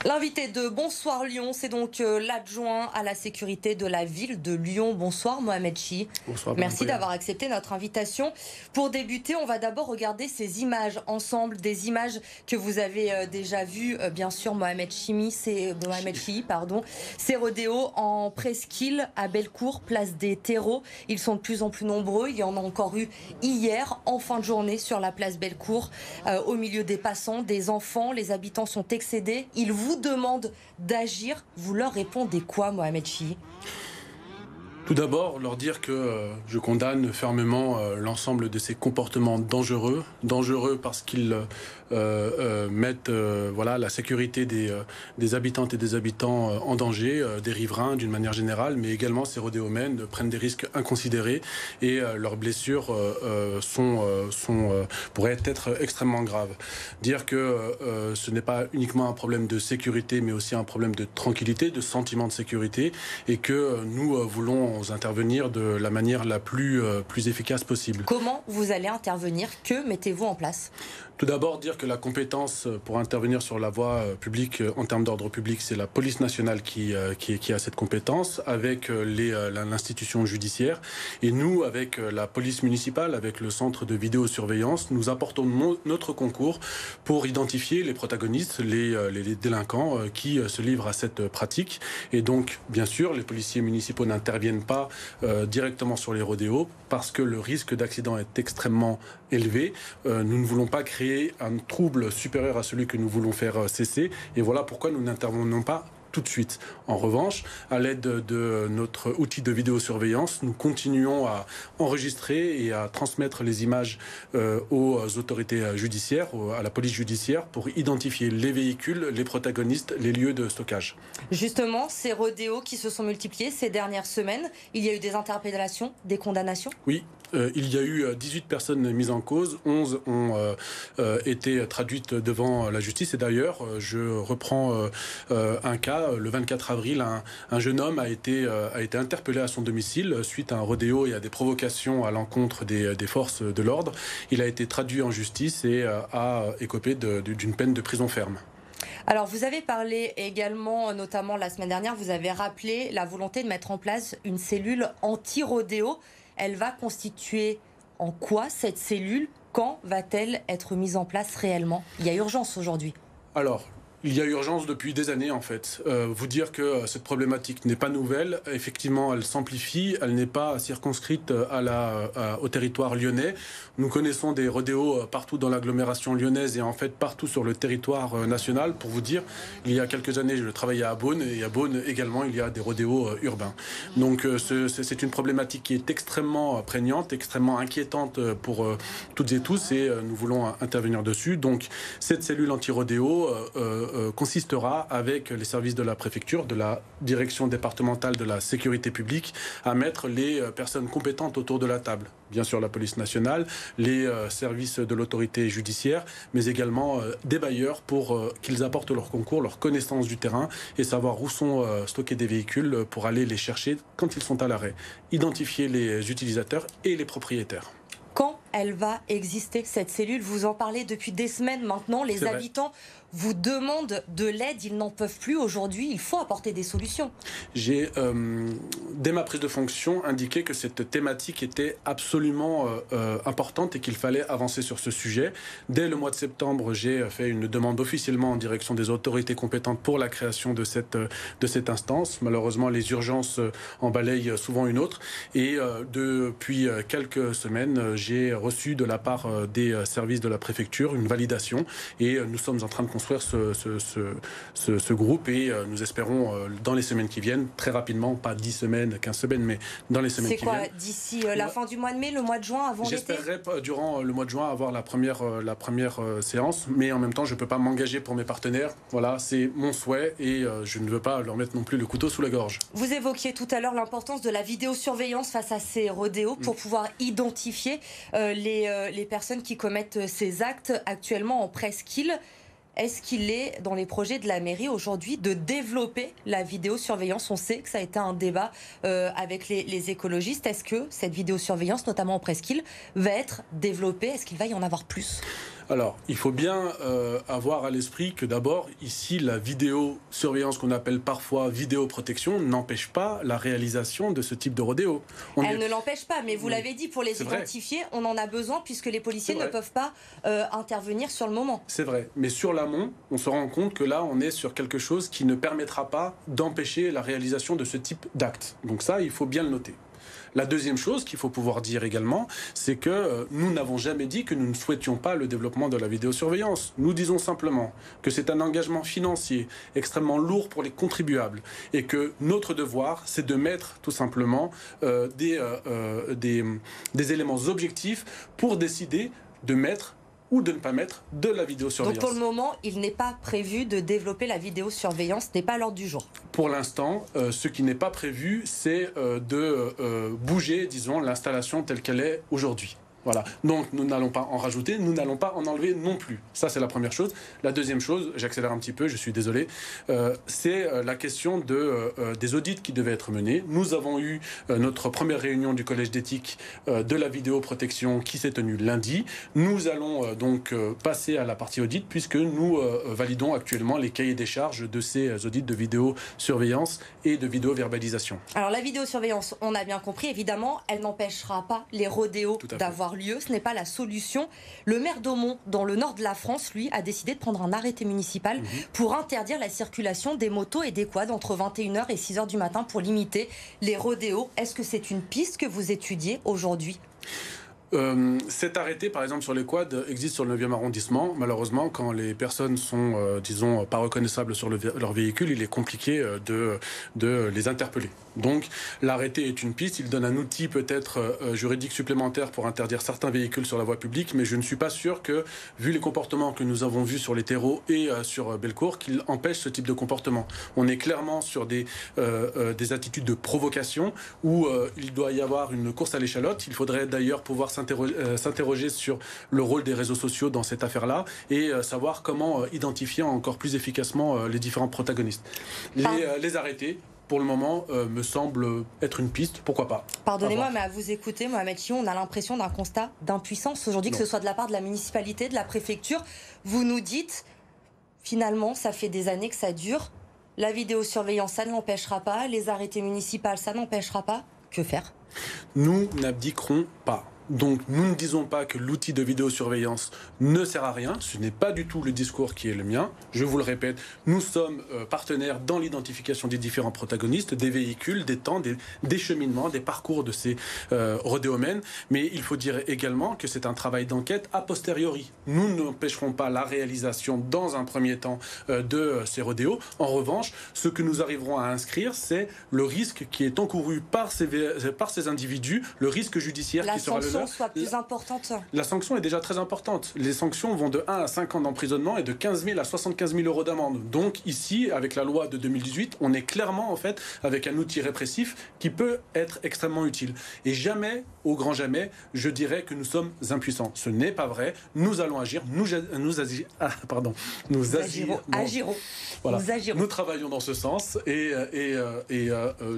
L'invité de Bonsoir Lyon, c'est donc l'adjoint à la sécurité de la ville de Lyon. Bonsoir Mohamed Chi. Bonsoir. Merci d'avoir accepté notre invitation. Pour débuter, on va d'abord regarder ces images ensemble, des images que vous avez déjà vues, bien sûr, Mohamed Chi, ces rodéos en presqu'île à Bellecour, place des Terreaux. Ils sont de plus en plus nombreux. Il y en a encore eu hier, en fin de journée, sur la place Bellecour, au milieu des passants, des enfants. Les habitants sont excédés. Ils vous demandent d'agir. Vous leur répondez quoi, Mohamed Chi? Tout d'abord, leur dire que je condamne fermement l'ensemble de ces comportements dangereux. Dangereux parce qu'ils mettent la sécurité des habitantes et des habitants en danger, des riverains d'une manière générale, mais également ces rodéomènes prennent des risques inconsidérés et leurs blessures pourraient être extrêmement graves. Dire que ce n'est pas uniquement un problème de sécurité, mais aussi un problème de tranquillité, de sentiment de sécurité, et que nous voulons intervenir de la manière la plus efficace possible. Comment vous allez intervenir? Que mettez-vous en place? Tout d'abord, dire que la compétence pour intervenir sur la voie publique en termes d'ordre public, c'est la police nationale qui a cette compétence, avec l'institution judiciaire. Et nous, avec la police municipale, avec le centre de vidéosurveillance, nous apportons notre concours pour identifier les protagonistes, les délinquants qui se livrent à cette pratique. Et donc, bien sûr, les policiers municipaux n'interviennent pas directement sur les rodéos parce que le risque d'accident est extrêmement élevé. Nous ne voulons pas créer un trouble supérieur à celui que nous voulons faire cesser. Et voilà pourquoi nous n'intervenons pas tout de suite. En revanche, à l'aide de notre outil de vidéosurveillance, nous continuons à enregistrer et à transmettre les images aux autorités judiciaires, à la police judiciaire, pour identifier les véhicules, les protagonistes, les lieux de stockage. Justement, ces rodéos qui se sont multipliés ces dernières semaines, il y a eu des interpellations, des condamnations? Oui. Il y a eu 18 personnes mises en cause, 11 ont été traduites devant la justice. Et d'ailleurs, je reprends un cas, le 24 avril, un jeune homme a été interpellé à son domicile suite à un rodéo et à des provocations à l'encontre des forces de l'ordre. Il a été traduit en justice et a écopé d'une peine de prison ferme. Alors, vous avez parlé également, notamment la semaine dernière, vous avez rappelé la volonté de mettre en place une cellule anti-rodéo. Elle va constituer en quoi cette cellule? Quand va-t-elle être mise en place réellement? Il y a urgence aujourd'hui. Alors, il y a urgence depuis des années en fait. Vous dire que cette problématique n'est pas nouvelle, effectivement elle s'amplifie, elle n'est pas circonscrite au territoire lyonnais. Nous connaissons des rodéos partout dans l'agglomération lyonnaise et en fait partout sur le territoire national. Pour vous dire, il y a quelques années je travaillais à Beaune et à Beaune également il y a des rodéos urbains. Donc c'est une problématique qui est extrêmement prégnante, extrêmement inquiétante pour toutes et tous et nous voulons intervenir dessus. Donc cette cellule anti-rodéo consistera avec les services de la préfecture, de la direction départementale de la sécurité publique, à mettre les personnes compétentes autour de la table. Bien sûr la police nationale, les services de l'autorité judiciaire, mais également des bailleurs pour qu'ils apportent leur concours, leur connaissance du terrain et savoir où sont stockés des véhicules pour aller les chercher quand ils sont à l'arrêt. Identifier les utilisateurs et les propriétaires. Quand elle va exister, cette cellule? Vous en parlez depuis des semaines maintenant. Les habitants vous demandent de l'aide, ils n'en peuvent plus aujourd'hui. Il faut apporter des solutions. J'ai, dès ma prise de fonction, indiqué que cette thématique était absolument importante et qu'il fallait avancer sur ce sujet. Dès le mois de septembre, j'ai fait une demande officiellement en direction des autorités compétentes pour la création de cette instance. Malheureusement, les urgences en balayent souvent une autre. Et depuis quelques semaines, j'ai reçu de la part des services de la préfecture une validation et nous sommes en train de construire ce groupe et nous espérons dans les semaines qui viennent, très rapidement, pas 10 semaines, 15 semaines, mais dans les semaines qui viennent. C'est quoi, d'ici la fin du mois de mai, le mois de juin, avant l'été? J'espérerais durant le mois de juin avoir la première séance, mais en même temps je ne peux pas m'engager pour mes partenaires. Voilà, c'est mon souhait et je ne veux pas leur mettre non plus le couteau sous la gorge. Vous évoquiez tout à l'heure l'importance de la vidéosurveillance face à ces rodéos pour pouvoir identifier les personnes qui commettent ces actes actuellement en presqu'île. Est-ce qu'il est dans les projets de la mairie aujourd'hui de développer la vidéosurveillance? On sait que ça a été un débat avec les écologistes. Est-ce que cette vidéosurveillance, notamment en presqu'île, va être développée? Est-ce qu'il va y en avoir plus? Alors, il faut bien avoir à l'esprit que d'abord, ici, la vidéosurveillance qu'on appelle parfois vidéoprotection n'empêche pas la réalisation de ce type de rodéo. Elle ne l'empêche pas, mais vous l'avez dit, pour les identifier, on en a besoin puisque les policiers ne peuvent pas intervenir sur le moment. C'est vrai, mais sur l'amont, on se rend compte que là, on est sur quelque chose qui ne permettra pas d'empêcher la réalisation de ce type d'acte. Donc ça, il faut bien le noter. La deuxième chose qu'il faut pouvoir dire également, c'est que nous n'avons jamais dit que nous ne souhaitions pas le développement de la vidéosurveillance. Nous disons simplement que c'est un engagement financier extrêmement lourd pour les contribuables et que notre devoir, c'est de mettre tout simplement des éléments objectifs pour décider de mettre ou de ne pas mettre de la vidéosurveillance. Donc pour le moment, il n'est pas prévu de développer la vidéosurveillance, ce n'est pas à l'ordre du jour. Pour l'instant, ce qui n'est pas prévu, c'est de bouger, disons, l'installation telle qu'elle est aujourd'hui. Voilà. Donc nous n'allons pas en rajouter, nous n'allons pas en enlever non plus. Ça, c'est la première chose. La deuxième chose, j'accélère un petit peu, je suis désolé, c'est la question des audits qui devaient être menés. Nous avons eu notre première réunion du collège d'éthique de la vidéoprotection qui s'est tenue lundi. Nous allons donc passer à la partie audit puisque nous validons actuellement les cahiers des charges de ces audits de vidéosurveillance et de vidéoverbalisation. Alors la vidéosurveillance, on a bien compris, évidemment, elle n'empêchera pas les rodéos d'avoir lieu, ce n'est pas la solution. Le maire d'Aumont, dans le nord de la France, lui, a décidé de prendre un arrêté municipal pour interdire la circulation des motos et des quads entre 21h et 6h du matin pour limiter les rodéos. Est-ce que c'est une piste que vous étudiez aujourd'hui ? Cet arrêté, par exemple, sur les quads, existe sur le 9e arrondissement. Malheureusement, quand les personnes sont, disons, pas reconnaissables sur leur véhicule, il est compliqué de les interpeller. Donc, l'arrêté est une piste. Il donne un outil peut-être juridique supplémentaire pour interdire certains véhicules sur la voie publique, mais je ne suis pas sûr que, vu les comportements que nous avons vus sur les terreaux et sur Bellecour, qu'il empêche ce type de comportement. On est clairement sur des attitudes de provocation où il doit y avoir une course à l'échalote. Il faudrait d'ailleurs pouvoir s'interroger sur le rôle des réseaux sociaux dans cette affaire-là et savoir comment identifier encore plus efficacement les différents protagonistes. Les arrêtés, pour le moment, me semblent être une piste, pourquoi pas. Pardonnez-moi, mais à vous écouter, Mohamed Chion, on a l'impression d'un constat d'impuissance aujourd'hui, que ce soit de la part de la municipalité, de la préfecture. Vous nous dites, finalement, ça fait des années que ça dure, la vidéosurveillance, ça ne l'empêchera pas, les arrêtés municipaux, ça n'empêchera pas. Que faire ? Nous n'abdiquerons pas. Donc nous ne disons pas que l'outil de vidéosurveillance ne sert à rien, ce n'est pas du tout le discours qui est le mien. Je vous le répète, nous sommes partenaires dans l'identification des différents protagonistes, des véhicules, des temps, des cheminements, des parcours de ces rodéomènes. Mais il faut dire également que c'est un travail d'enquête a posteriori. Nous n'empêcherons pas la réalisation dans un premier temps de ces rodéos. En revanche, ce que nous arriverons à inscrire, c'est le risque qui est encouru par ces individus, le risque judiciaire qui sera le soit plus importante. La sanction est déjà très importante. Les sanctions vont de 1 à 5 ans d'emprisonnement et de 15 000 à 75 000 euros d'amende. Donc ici, avec la loi de 2018, on est clairement en fait avec un outil répressif qui peut être extrêmement utile. Et jamais, au grand jamais, je dirais que nous sommes impuissants. Ce n'est pas vrai. Nous allons agir. Nous agirons. Voilà. Nous travaillons dans ce sens et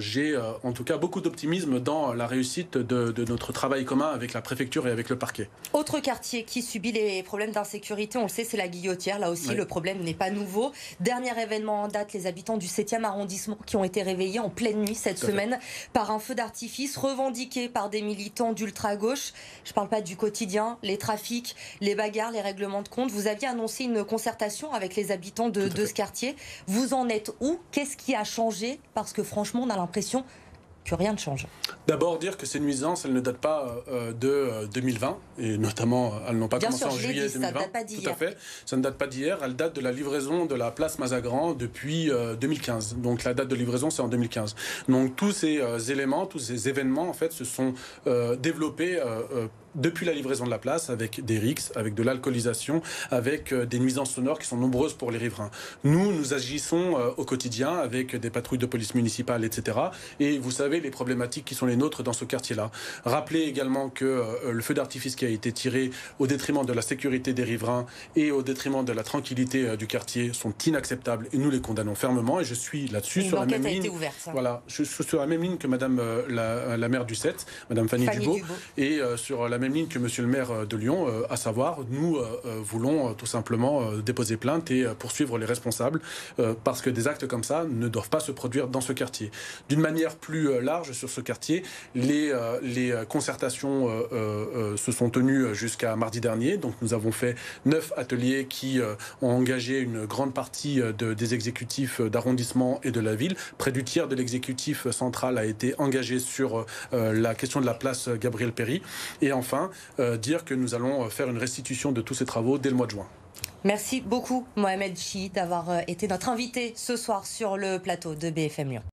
j'ai en tout cas beaucoup d'optimisme dans la réussite de notre travail commun avec la préfecture et avec le parquet. Autre quartier qui subit les problèmes d'insécurité, on le sait, c'est la Guillotière. Là aussi, le problème n'est pas nouveau. Dernier événement en date, les habitants du 7e arrondissement qui ont été réveillés en pleine nuit cette semaine par un feu d'artifice revendiqué par des militants d'ultra-gauche. Je ne parle pas du quotidien, les trafics, les bagarres, les règlements de compte. Vous aviez annoncé une concertation avec les habitants de ce quartier. Vous en êtes où ? Qu'est-ce qui a changé ? Parce que franchement, on a l'impression que rien ne change. D'abord dire que ces nuisances, elles ne datent pas de 2020, et notamment, elles n'ont pas commencé en juillet 2020. Ça ne date pas d'hier. Tout à fait, ça ne date pas d'hier, elles datent de la livraison de la place Mazagran depuis 2015. Donc la date de livraison, c'est en 2015. Donc tous ces éléments, tous ces événements, en fait, se sont développés depuis la livraison de la place, avec des rixes, avec de l'alcoolisation, avec des nuisances sonores qui sont nombreuses pour les riverains. Nous agissons au quotidien avec des patrouilles de police municipale, etc. Et vous savez les problématiques qui sont les nôtres dans ce quartier-là. Rappelez également que le feu d'artifice qui a été tiré au détriment de la sécurité des riverains et au détriment de la tranquillité du quartier sont inacceptables et nous les condamnons fermement. Et je suis là-dessus sur la même ligne. Voilà, je suis sur la même ligne que Madame la maire du 7, Madame Fanny Dubo, et sur la même ligne que Monsieur le maire de Lyon, à savoir, nous voulons tout simplement déposer plainte et poursuivre les responsables, parce que des actes comme ça ne doivent pas se produire dans ce quartier. D'une manière plus large sur ce quartier, les concertations se sont tenues jusqu'à mardi dernier. Donc nous avons fait 9 ateliers qui ont engagé une grande partie des exécutifs d'arrondissement et de la ville. Près du tiers de l'exécutif central a été engagé sur la question de la place Gabriel Péri. Et enfin, dire que nous allons faire une restitution de tous ces travaux dès le mois de juin. Merci beaucoup Mohamed Chi d'avoir été notre invité ce soir sur le plateau de BFM Lyon.